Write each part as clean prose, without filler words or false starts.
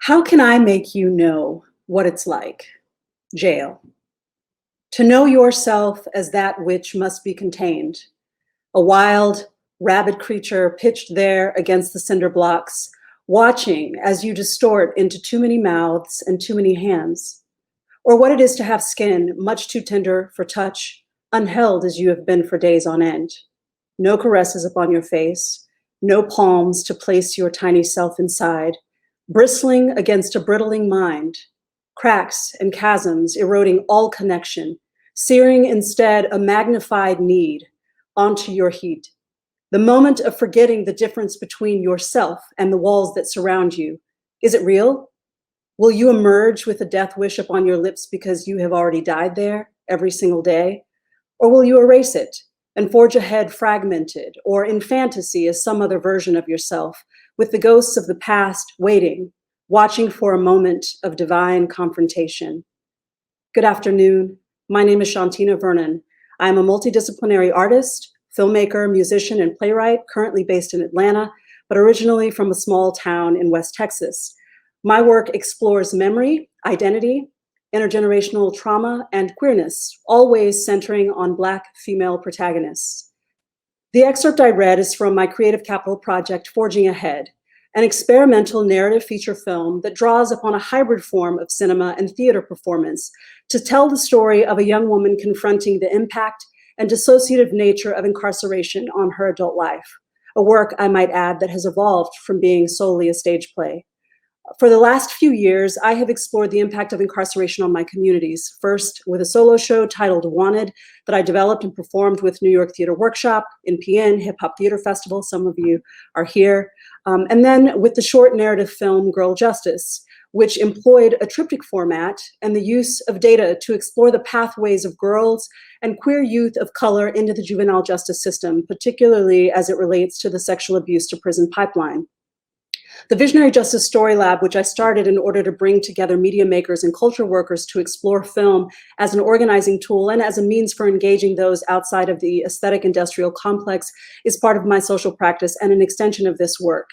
How can I make you know what it's like? Jail. To know yourself as that which must be contained, a wild, rabid creature pitched there against the cinder blocks, watching as you distort into too many mouths and too many hands, or what it is to have skin much too tender for touch, unheld as you have been for days on end. No caresses upon your face, no palms to place your tiny self inside, bristling against a brittling mind, cracks and chasms eroding all connection, searing instead a magnified need onto your heat. The moment of forgetting the difference between yourself and the walls that surround you. Is it real? Will you emerge with a death wish upon your lips because you have already died there every single day? Or will you erase it and forge ahead fragmented or in fantasy as some other version of yourself, with the ghosts of the past waiting, watching for a moment of divine confrontation? Good afternoon. My name is Shontina Vernon. I am a multidisciplinary artist, filmmaker, musician, and playwright, currently based in Atlanta, but originally from a small town in West Texas. My work explores memory, identity, intergenerational trauma, and queerness, always centering on Black female protagonists. The excerpt I read is from my creative capital project, Forging Ahead, an experimental narrative feature film that draws upon a hybrid form of cinema and theater performance to tell the story of a young woman confronting the impact and dissociative nature of incarceration on her adult life, a work, I might add, that has evolved from being solely a stage play. For the last few years, I have explored the impact of incarceration on my communities, first with a solo show titled Wanted that I developed and performed with New York Theater Workshop, NPN, Hip Hop Theater Festival, some of you are here, and then with the short narrative film Girl Justice, which employed a triptych format and the use of data to explore the pathways of girls and queer youth of color into the juvenile justice system, particularly as it relates to the sexual abuse to prison pipeline. The Visionary Justice Story Lab, which I started in order to bring together media makers and culture workers to explore film as an organizing tool and as a means for engaging those outside of the aesthetic industrial complex, is part of my social practice and an extension of this work.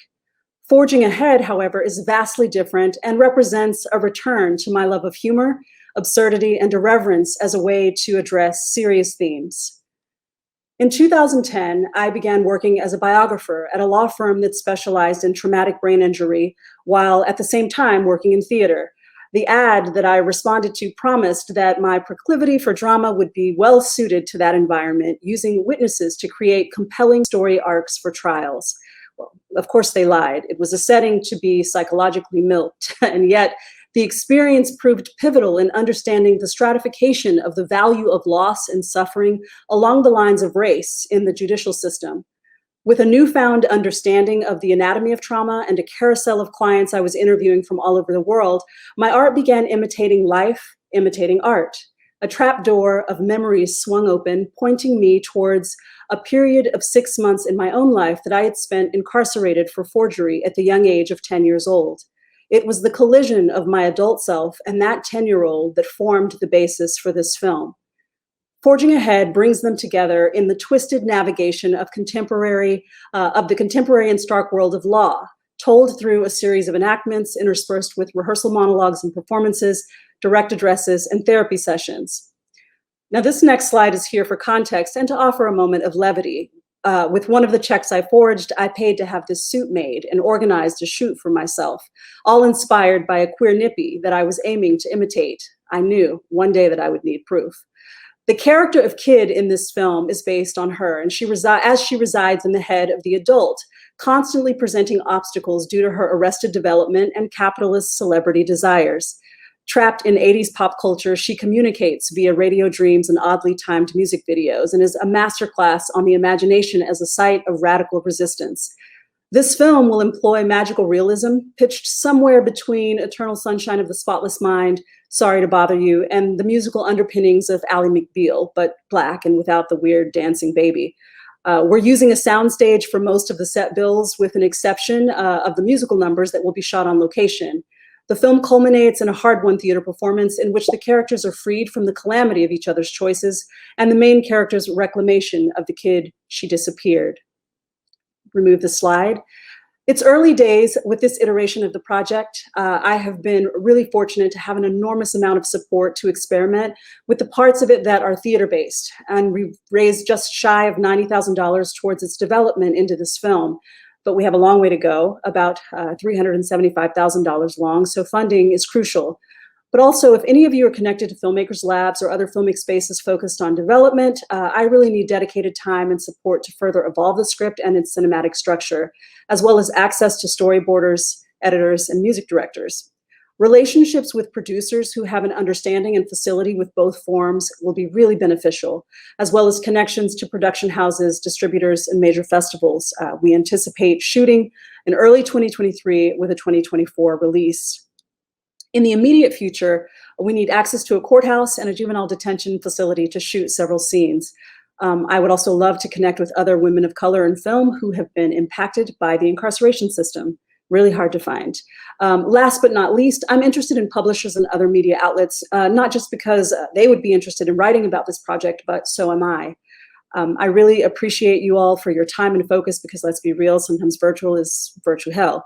Forging Ahead, however, is vastly different and represents a return to my love of humor, absurdity, and irreverence as a way to address serious themes. In 2010, I began working as a biographer at a law firm that specialized in traumatic brain injury, while at the same time working in theater. The ad that I responded to promised that my proclivity for drama would be well suited to that environment, using witnesses to create compelling story arcs for trials. Well, of course they lied. It was a setting to be psychologically milked, and yet the experience proved pivotal in understanding the stratification of the value of loss and suffering along the lines of race in the judicial system. With a newfound understanding of the anatomy of trauma and a carousel of clients I was interviewing from all over the world, my art began imitating life, imitating art. A trapdoor of memories swung open, pointing me towards a period of 6 months in my own life that I had spent incarcerated for forgery at the young age of 10 years old. It was the collision of my adult self and that 10-year-old that formed the basis for this film. Forging Ahead brings them together in the twisted navigation of the contemporary and stark world of law, told through a series of enactments interspersed with rehearsal monologues and performances, direct addresses, and therapy sessions. Now, this next slide is here for context and to offer a moment of levity. With one of the checks I forged, I paid to have this suit made and organized a shoot for myself, all inspired by a queer nippy that I was aiming to imitate. I knew one day that I would need proof. The character of Kid in this film is based on her, and as she resides in the head of the adult, constantly presenting obstacles due to her arrested development and capitalist celebrity desires. Trapped in 80s pop culture, she communicates via radio dreams and oddly timed music videos and is a masterclass on the imagination as a site of radical resistance. This film will employ magical realism, pitched somewhere between Eternal Sunshine of the Spotless Mind, Sorry to Bother You, and the musical underpinnings of Ally McBeal, but Black and without the weird dancing baby. We're using a soundstage for most of the set bills, with an exception of the musical numbers that will be shot on location. The film culminates in a hard-won theater performance in which the characters are freed from the calamity of each other's choices and the main character's reclamation of the kid she disappeared. Remove the slide. It's early days with this iteration of the project. I have been really fortunate to have an enormous amount of support to experiment with the parts of it that are theater-based, and we've raised just shy of $90,000 towards its development into this film. But we have a long way to go, about $375,000 long, so funding is crucial. But also, if any of you are connected to filmmakers labs or other filmic spaces focused on development, I really need dedicated time and support to further evolve the script and its cinematic structure, as well as access to storyboarders, editors, and music directors. Relationships with producers who have an understanding and facility with both forms will be really beneficial, as well as connections to production houses, distributors, and major festivals. We anticipate shooting in early 2023 with a 2024 release. In the immediate future, we need access to a courthouse and a juvenile detention facility to shoot several scenes. I would also love to connect with other women of color in film who have been impacted by the incarceration system. Really hard to find. Last but not least, I'm interested in publishers and other media outlets, not just because they would be interested in writing about this project, but so am I. I really appreciate you all for your time and focus, because let's be real, sometimes virtual is virtue hell.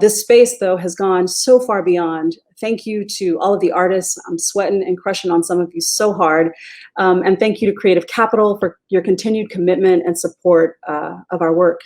This space, though, has gone so far beyond. Thank you to all of the artists. I'm sweating and crushing on some of you so hard. And thank you to Creative Capital for your continued commitment and support of our work.